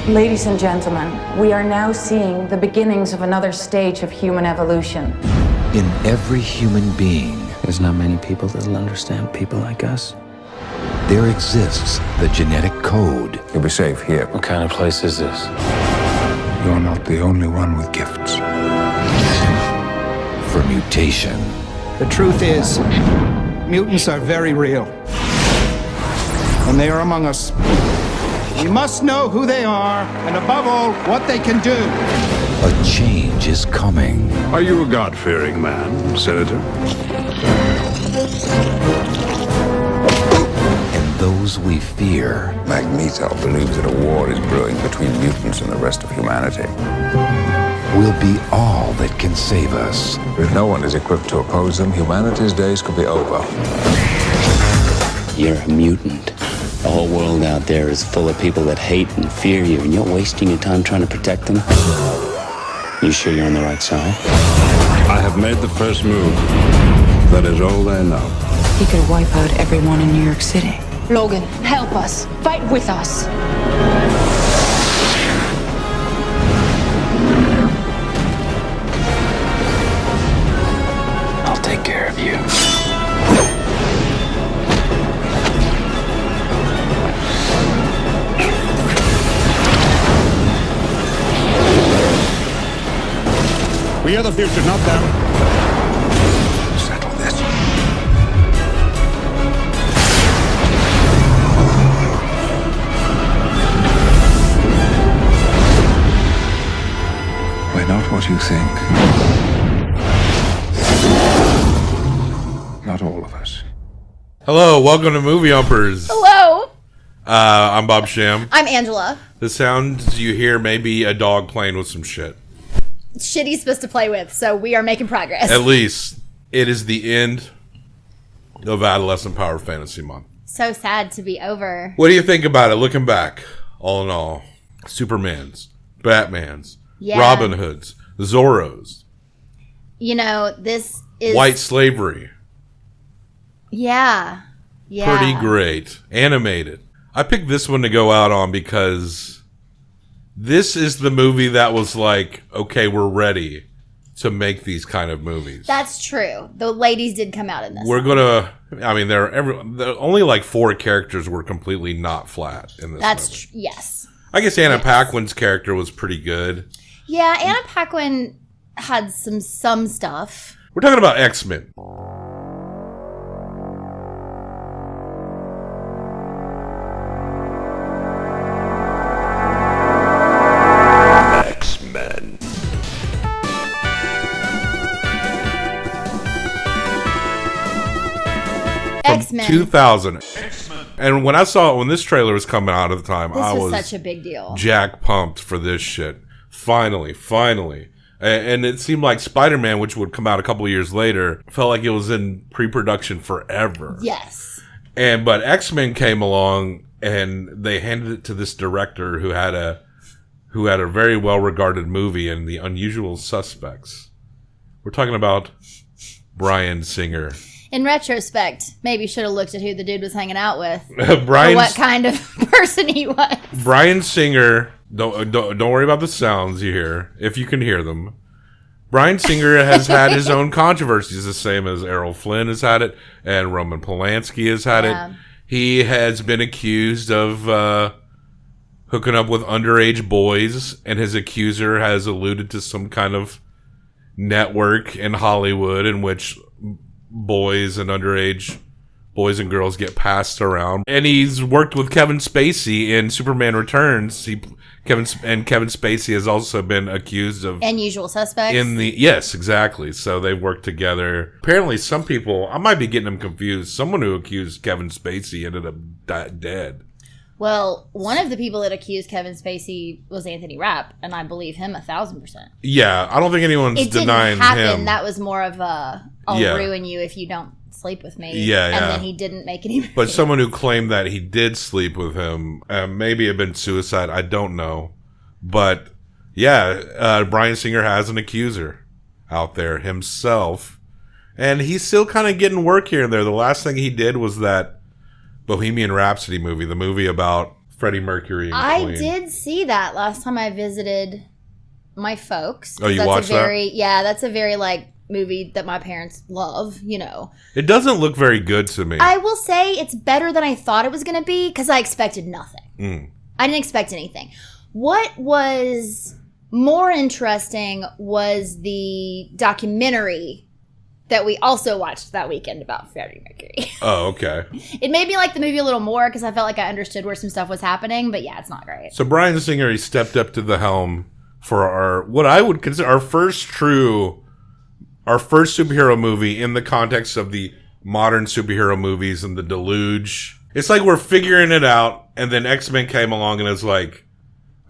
Ladies and gentlemen, we are now seeing the beginnings of another stage of human evolution. In every human being, there's not many people that'll understand people like us. There exists the genetic code. You'll be safe here. What kind of place is this? You're not the only one with gifts. For mutation. The truth is, mutants are very real. And they are among us. We must know who they are, and above all, what they can do. A change is coming. Are you a God-fearing man, Senator? And those we fear. Magneto believes that a war is brewing between mutants and the rest of humanity. Will be all that can save us. If no one is equipped to oppose them, humanity's days could be over. You're a mutant. The whole world out there is full of people that hate and fear you, and you're wasting your time trying to protect them? You sure you're on the right side? I have made the first move. That is all they know. He could wipe out everyone in New York City. Logan, help us. Fight with us. I'll take care of you. We are the future, not them. Settle this. We're not what you think. Not all of us. Hello, welcome to Movie Umpers. Hello. I'm Bob Sham. I'm Angela. The sounds you hear may be a dog playing with some shit. Shit he's supposed to play with, so we are making progress. At least it is the end of Adolescent Power Fantasy Month. So sad to be over. What do you think about it, looking back, all in all? Supermans, Batmans, Yeah. Robin Hoods, Zorros. You know, this is... White slavery. Yeah. Yeah. Pretty great. Animated. I picked this one to go out on because this is the movie that was like, okay, we're ready to make these kind of movies. That's true. The ladies did come out in this. We're gonna. I mean, there only like 4 characters were completely not flat in this. That's yes. I guess Anna Paquin's character was pretty good. Yeah, Anna Paquin had some stuff. We're talking about X-Men. X-Men. 2000. And when this trailer was coming out at the time, This I was such a big deal. jack pumped for this shit. Finally. And it seemed like Spider-Man, which would come out a couple years later, felt like it was in pre-production forever. Yes. But X-Men came along and they handed it to this director who had a very well-regarded movie in The Unusual Suspects. We're talking about Bryan Singer. In retrospect, maybe should have looked at who the dude was hanging out with. Or what kind of person he was. Bryan Singer, don't worry about the sounds you hear, if you can hear them. Bryan Singer has had his own controversies, the same as Errol Flynn has had it, and Roman Polanski has had it. He has been accused of hooking up with underage boys, and his accuser has alluded to some kind of network in Hollywood in which boys and girls get passed around. And he's worked with Kevin Spacey in Superman Returns. Kevin Spacey has also been accused of Unusual Suspects. Yes, exactly. So they worked together. Apparently, some people, I might be getting them confused. Someone who accused Kevin Spacey ended up dead. Well, one of the people that accused Kevin Spacey was Anthony Rapp, and I believe him 1,000%. Yeah, I don't think anyone's denying him. It didn't happen. him. That was more of a, I'll ruin you if you don't sleep with me. Yeah, And then he didn't make any. But someone who claimed that he did sleep with him, maybe it had been suicide, I don't know. But, yeah, Bryan Singer has an accuser out there himself. And he's still kind of getting work here and there. The last thing he did was that Bohemian Rhapsody movie, the movie about Freddie Mercury and I Queen. did see that last time I visited my folks. Oh, you that's watched a very, that? Yeah, that's a very, like, movie that my parents love, you know. It doesn't look very good to me. I will say it's better than I thought it was going to be because I expected nothing. I didn't expect anything. What was more interesting was the documentary that we also watched that weekend about Freddie Mercury. Oh, okay. It made me like the movie a little more because I felt like I understood where some stuff was happening, but yeah, it's not great. So Bryan Singer, he stepped up to the helm for our, what I would consider our first superhero movie in the context of the modern superhero movies and the deluge. It's like we're figuring it out, and then X-Men came along and it's like,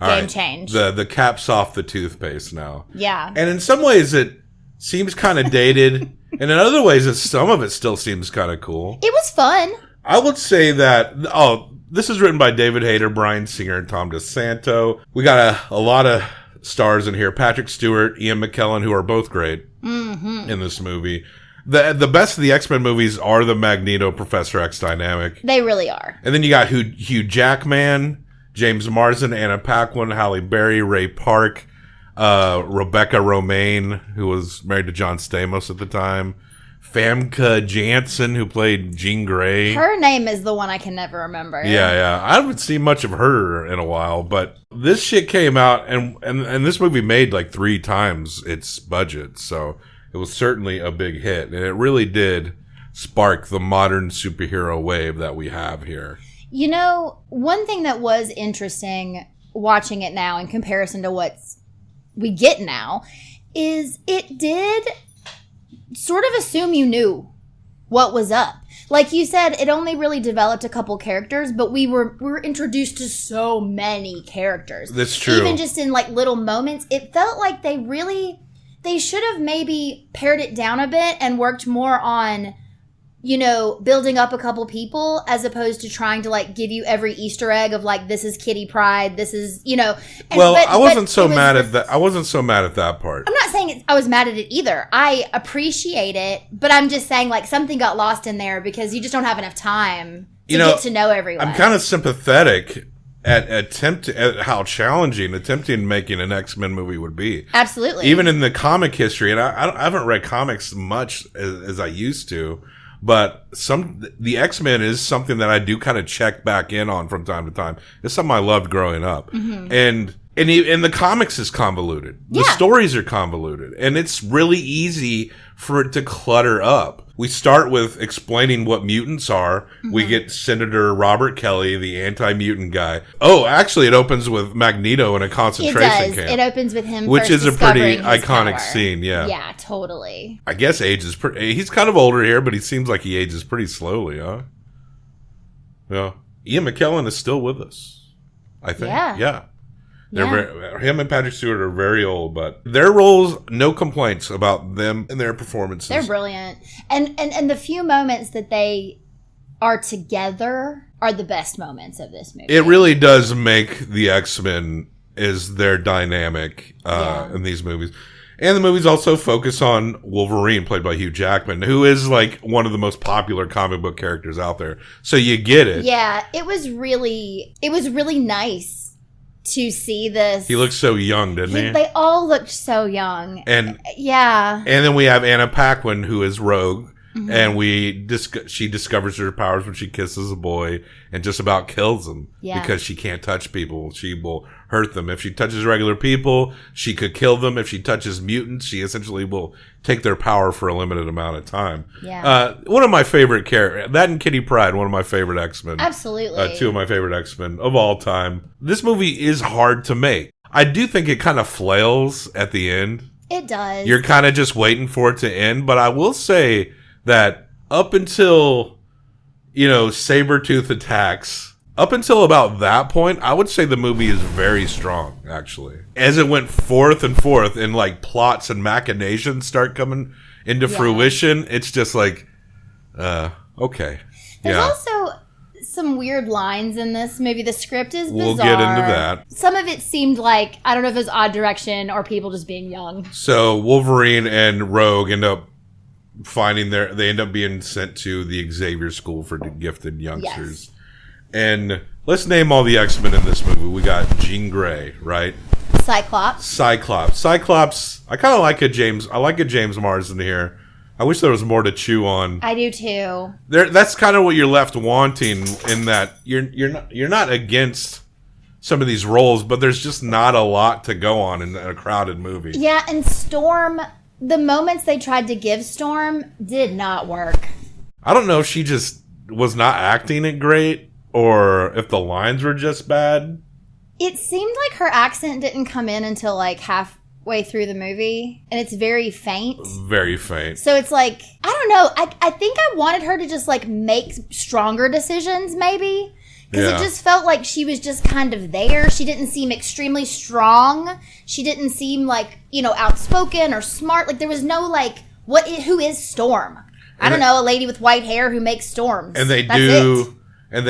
all Game right, change. The cap's off the toothpaste now. Yeah. And in some ways it seems kind of dated, and in other ways some of it still seems kind of cool. It was fun. I would say that, this is written by David Hayter, Bryan Singer, and Tom DeSanto. We got a lot of stars in here. Patrick Stewart, Ian McKellen, who are both great in this movie. The best of the X-Men movies are the Magneto Professor X dynamic. They really are. And then you got Hugh Jackman, James Marsden, Anna Paquin, Halle Berry, Ray Park, Rebecca Romaine, who was married to John Stamos at the time, Famke Janssen, who played Jean Grey. Her name is the one I can never remember. Yeah. I haven't seen much of her in a while, but this shit came out, and this movie made like 3 times its budget, so it was certainly a big hit, and it really did spark the modern superhero wave that we have here. You know, one thing that was interesting watching it now in comparison to what we get now is it did sort of assume you knew what was up. Like you said, it only really developed a couple characters, but we were introduced to so many characters. That's true. Even just in like little moments, it felt like they should have maybe pared it down a bit and worked more on, you know, building up a couple people as opposed to trying to like give you every Easter egg of like, this is Kitty Pryde, this is, you know. I wasn't so mad at that. I wasn't so mad at that part. I'm not saying I was mad at it either. I appreciate it, but I'm just saying like something got lost in there because you just don't have enough time to get to know everyone. I'm kind of sympathetic at how challenging attempting making an X-Men movie would be. Absolutely. Even in the comic history, and I haven't read comics much as I used to, but the X-Men is something that I do kind of check back in on from time to time. It's something I loved growing up. And the comics is convoluted. The stories are convoluted, and it's really easy for it to clutter up. We start with explaining what mutants are. We get Senator Robert Kelly, the anti-mutant guy. Oh, actually, it opens with Magneto in a concentration camp. It opens with him, which is a pretty iconic power. scene. Yeah, yeah, totally. I guess he's kind of older here, but he seems like he ages pretty slowly, huh? Yeah, Ian McKellen is still with us, I think. Yeah. Him and Patrick Stewart are very old, but their roles, no complaints about them and their performances. They're brilliant. And the few moments that they are together are the best moments of this movie. It really does make the X-Men is their dynamic in these movies. And the movies also focus on Wolverine, played by Hugh Jackman, who is like one of the most popular comic book characters out there. So you get it. Yeah, it was really nice to see this. He looked so young, didn't he? They all looked so young. And yeah. And then we have Anna Paquin, who is Rogue, and she discovers her powers when she kisses a boy and just about kills him because she can't touch people. She will hurt them. If she touches regular people, she could kill them. If she touches mutants, she essentially will take their power for a limited amount of time. Yeah. One of my favorite characters, that and Kitty Pryde, one of my favorite X-Men. Absolutely. 2 of my favorite X-Men of all time. This movie is hard to make. I do think it kind of flails at the end. It does. You're kind of just waiting for it to end, but I will say that up until, Sabretooth attacks, up until about that point, I would say the movie is very strong, actually. As it went forth and like plots and machinations start coming into fruition, it's just like, okay. There's also some weird lines in this movie. The script is bizarre. We'll get into that. Some of it seemed like, I don't know if it was odd direction or people just being young. So Wolverine and Rogue end up being sent to the Xavier School for Gifted Youngsters. Yes. And let's name all the X-Men in this movie. We got Jean Grey, right? Cyclops. I kind of like I like a James Marsden here. I wish there was more to chew on. I do too. That's kind of what you're left wanting, in that you're not against some of these roles, but there's just not a lot to go on in a crowded movie. Yeah, and Storm, the moments they tried to give Storm did not work. I don't know if she just was not acting it great, or if the lines were just bad. It seemed like her accent didn't come in until like halfway through the movie, and it's very faint. Very faint. So it's like, I don't know. I think I wanted her to just like make stronger decisions, maybe. Because it just felt like she was just kind of there. She didn't seem extremely strong. She didn't seem like, outspoken or smart. Like there was no like, who is Storm? I don't know, a lady with white hair who makes storms. And they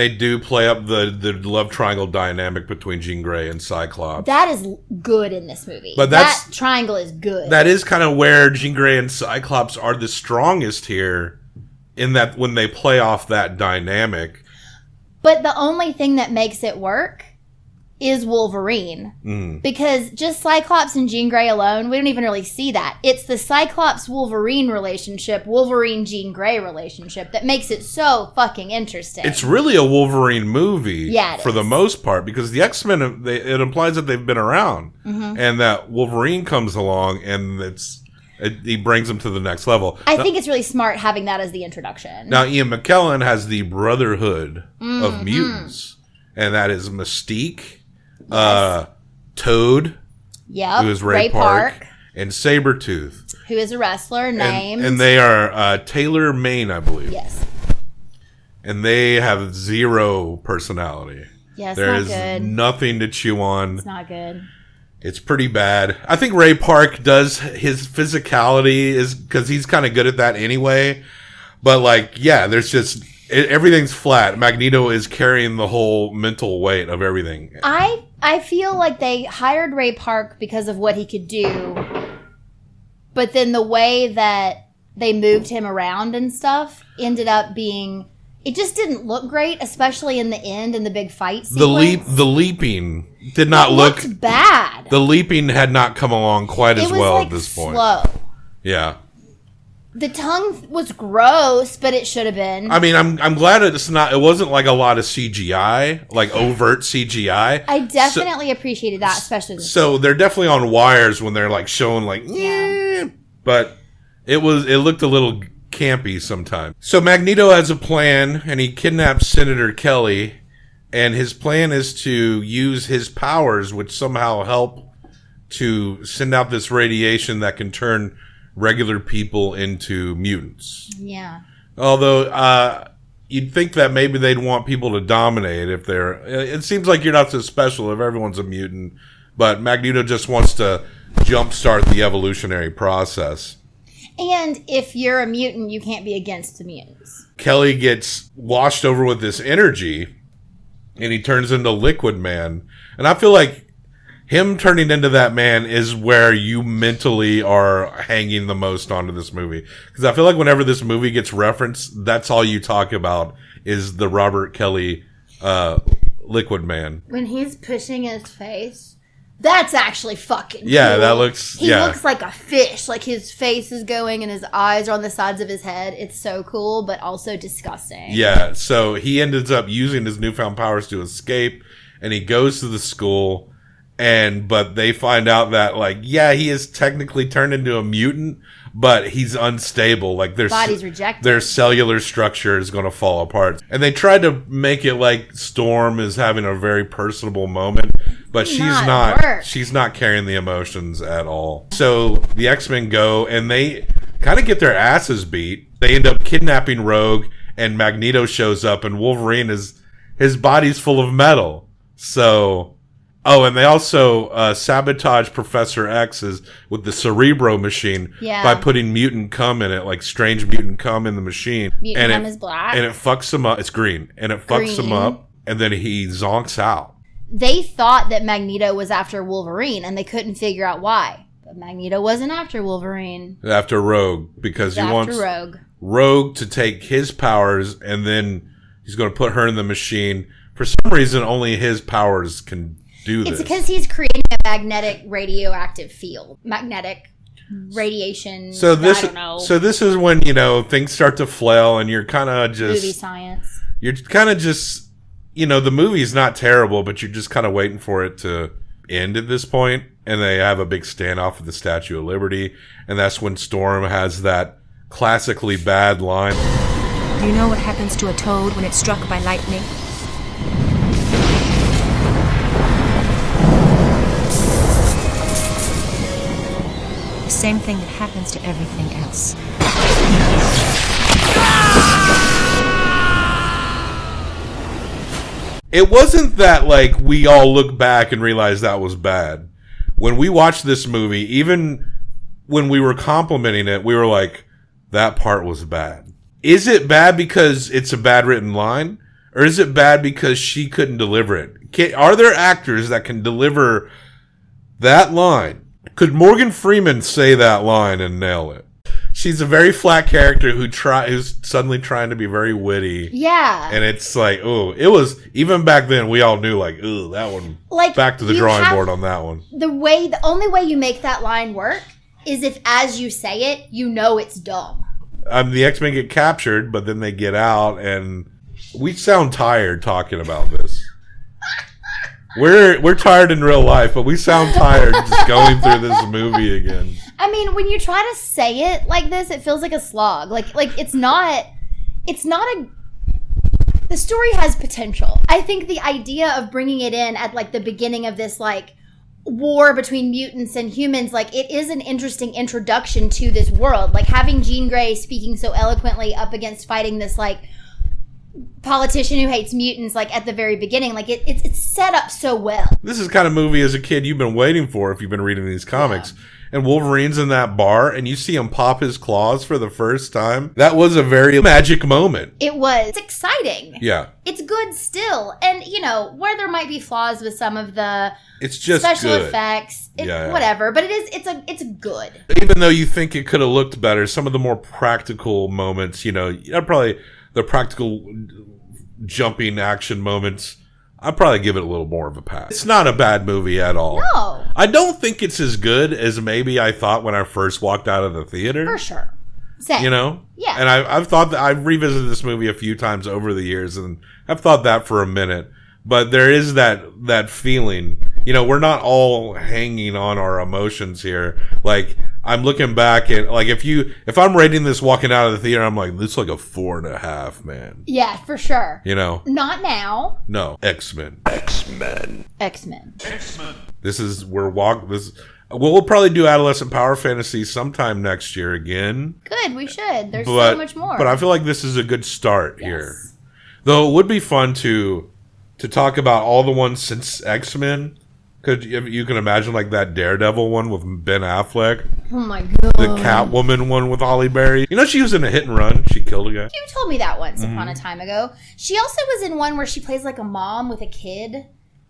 do play up the love triangle dynamic between Jean Grey and Cyclops. That is good in this movie. But that triangle is good. That is kind of where Jean Grey and Cyclops are the strongest here, in that when they play off that dynamic. But the only thing that makes it work is Wolverine. Because just Cyclops and Jean Grey alone, we don't even really see that. It's the Cyclops-Wolverine relationship, Wolverine-Jean Grey relationship that makes it so fucking interesting. It's really a Wolverine movie, for the most part, because the X-Men, it implies that they've been around, and that Wolverine comes along, and he brings them to the next level. I think it's really smart having that as the introduction. Now, Ian McKellen has the Brotherhood of Mutants, and that is Mystique, Toad, who is Ray Park, and Sabretooth, who is a wrestler named... And they are Taylor Maine, I believe. Yes. And they have zero personality. Yeah, it's there not is good. Nothing to chew on. It's not good. It's pretty bad. I think Ray Park does his physicality is because he's kind of good at that anyway. But there's just everything's flat. Magneto is carrying the whole mental weight of everything. I feel like they hired Ray Park because of what he could do, but then the way that they moved him around and stuff ended up being. It just didn't look great, especially in the end in the big fight sequence. The leaping did not look bad. The leaping had not come along quite as well at this point. Slow. Yeah. The tongue was gross, but it should have been. I mean, I'm glad it's not. It wasn't like a lot of CGI, like overt CGI. I definitely appreciated that, especially. So they're definitely on wires when they're like showing but it looked a little campy sometimes. So Magneto has a plan, and he kidnaps Senator Kelly, and his plan is to use his powers, which somehow help to send out this radiation that can turn regular people into mutants. Yeah. Although you'd think that maybe they'd want people to dominate if they're... It seems like you're not so special if everyone's a mutant, but Magneto just wants to jumpstart the evolutionary process. And if you're a mutant, you can't be against the mutants. Kelly gets washed over with this energy, and he turns into Liquid Man. And I feel like him turning into that man is where you mentally are hanging the most onto this movie. Because I feel like whenever this movie gets referenced, that's all you talk about is the Robert Kelly Liquid Man. When he's pushing his face... That's actually fucking cool. That looks... He looks like a fish. Like his face is going and his eyes are on the sides of his head. It's so cool, but also disgusting. Yeah, so he ends up using his newfound powers to escape, and he goes to the school, but they find out that, he is technically turned into a mutant, but he's unstable. Like body's rejected. Their cellular structure is going to fall apart. And they tried to make it like Storm is having a very personable moment, but she's not carrying the emotions at all. So the X-Men go, and they kind of get their asses beat. They end up kidnapping Rogue, and Magneto shows up, and Wolverine his body's full of metal. So... Oh, and they also sabotage Professor X's with the Cerebro machine by putting mutant cum in it, like strange mutant cum in the machine. Mutant cum is black. And it fucks him up. It's green. And it fucks him up, and then he zonks out. They thought that Magneto was after Wolverine, and they couldn't figure out why. But Magneto wasn't after Wolverine. After Rogue, because he wants Rogue to take his powers, and then he's going to put her in the machine, For some reason, only his powers can do this. It's because he's creating a magnetic radioactive field. Magnetic radiation. So this, I don't know. So this is when, things start to flail and you're kind of just... Movie science. You're kind of just... the movie's not terrible, but you're just kind of waiting for it to end at this point. And they have a big standoff at the Statue of Liberty. And that's when Storm has that classically bad line. Do you know what happens to a toad when it's struck by lightning? The same thing that happens to everything else. It wasn't that, we all look back and realize that was bad. When we watched this movie, even when we were complimenting it, we were like, that part was bad. Is it bad because it's a bad written line? Or is it bad because she couldn't deliver it? Are there actors that can deliver that line? Could Morgan Freeman say that line and nail it? She's a very flat character who's suddenly trying to be very witty. Yeah. And it's like, it was, even back then, we all knew, that one, back to the drawing board on that one. The only way you make that line work is if, as you say it, it's dumb. The X-Men get captured, but then they get out, and we sound tired talking about this. We're tired in real life, but we sound tired just going through this movie again. I mean, when you try to say it like this, it feels like a slog. It's not the story has potential. I think the idea of bringing it in at the beginning of this war between mutants and humans, it is an interesting introduction to this world. Having Jean Grey speaking so eloquently up against fighting this politician who hates mutants at the very beginning, it's set up so well. This is the kind of movie as a kid you've been waiting for if you've been reading these comics. Yeah. And Wolverine's in that bar and you see him pop his claws for the first time. That was a very magic moment. It was. It's exciting. Yeah. It's good still. And where there might be flaws with some of the it's just special good. Effects, whatever, but it's good. Even though you think it could have looked better, some of the more practical moments, probably the practical jumping action moments, I'd probably give it a little more of a pass. It's not a bad movie at all. No. I don't think it's as good as maybe I thought when I first walked out of the theater. For sure. Same. Yeah. And I've thought that I've revisited this movie a few times over the years, and I've thought that for a minute. But there is that feeling, we're not all hanging on our emotions here. I'm looking back at, if I'm rating this walking out of the theater, I'm like, this is a 4.5, man. Yeah, for sure. Not now. No. X-Men. We'll probably do Adolescent Power Fantasy sometime next year again. Good, we should. There's so much more. But I feel like this is a good start here. Though it would be fun to talk about all the ones since X-Men. You can imagine that Daredevil one with Ben Affleck. Oh my god. The Catwoman one with Halle Berry. She was in a hit and run. She killed a guy. You told me that once upon a time ago. She also was in one where she plays a mom with a kid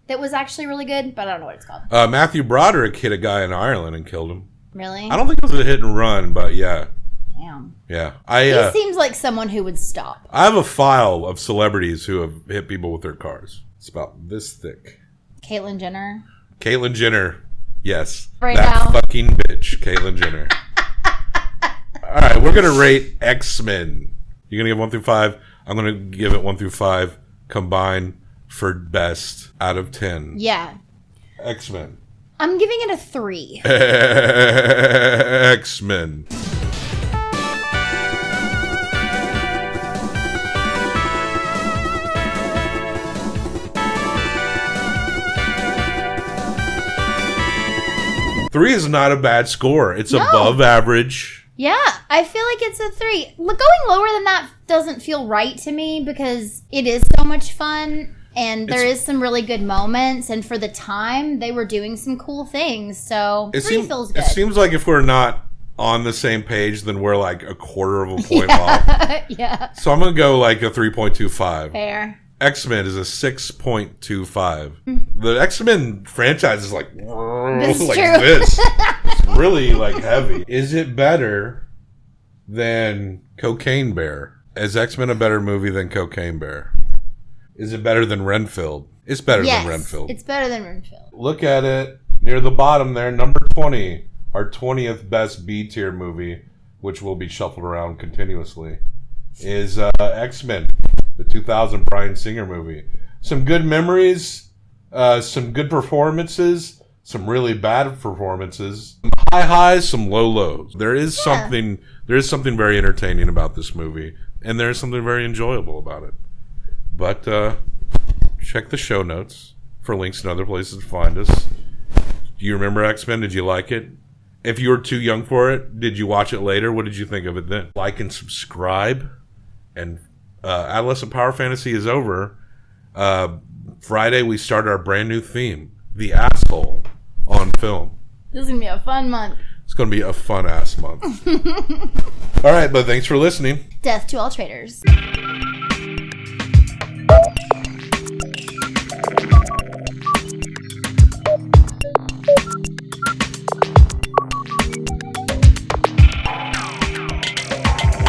that was actually really good, but I don't know what it's called. Matthew Broderick hit a guy in Ireland and killed him. Really? I don't think it was a hit and run, but yeah. Damn. Yeah. He seems like someone who would stop. I have a file of celebrities who have hit people with their cars. It's about this thick. Caitlyn Jenner. Caitlyn Jenner. Yes. Right that now. Fucking bitch. Caitlyn Jenner. All right. We're going to rate X-Men. You're going to give 1 through 5. I'm going to give it 1 through 5 combined for best out of 10. Yeah. X-Men. I'm giving it a 3. X-Men. Three is not a bad score. It's above average. Yeah, I feel like it's a 3. Going lower than that doesn't feel right to me because it is so much fun and there is some really good moments. And for the time, they were doing some cool things. So 3 feels good. It seems like if we're not on the same page, then we're a quarter of a point off. Yeah. So I'm going to go a 3.25. Fair. X-Men is a 6.25. The X-Men franchise is this. It's really heavy. Is it better than Cocaine Bear? Is X-Men a better movie than Cocaine Bear? Is it better than Renfield? It's better than Renfield. It's better than Renfield. Look at it near the bottom there, number 20, our 20th best B tier movie, which will be shuffled around continuously, is X-Men, the 2000 Bryan Singer movie. Some good memories, some good performances, some really bad performances, some high highs, some low lows. There is something very entertaining about this movie, and there is something very enjoyable about it. But check the show notes for links and other places to find us. Do you remember X-Men? Did you like it? If you were too young for it, did you watch it later? What did you think of it then? Like and subscribe. And Adolescent Power Fantasy is over. Friday, we start our brand new theme, The Asshole on Film. This is going to be a fun month. It's going to be a fun-ass month. All right, but thanks for listening. Death to all traitors.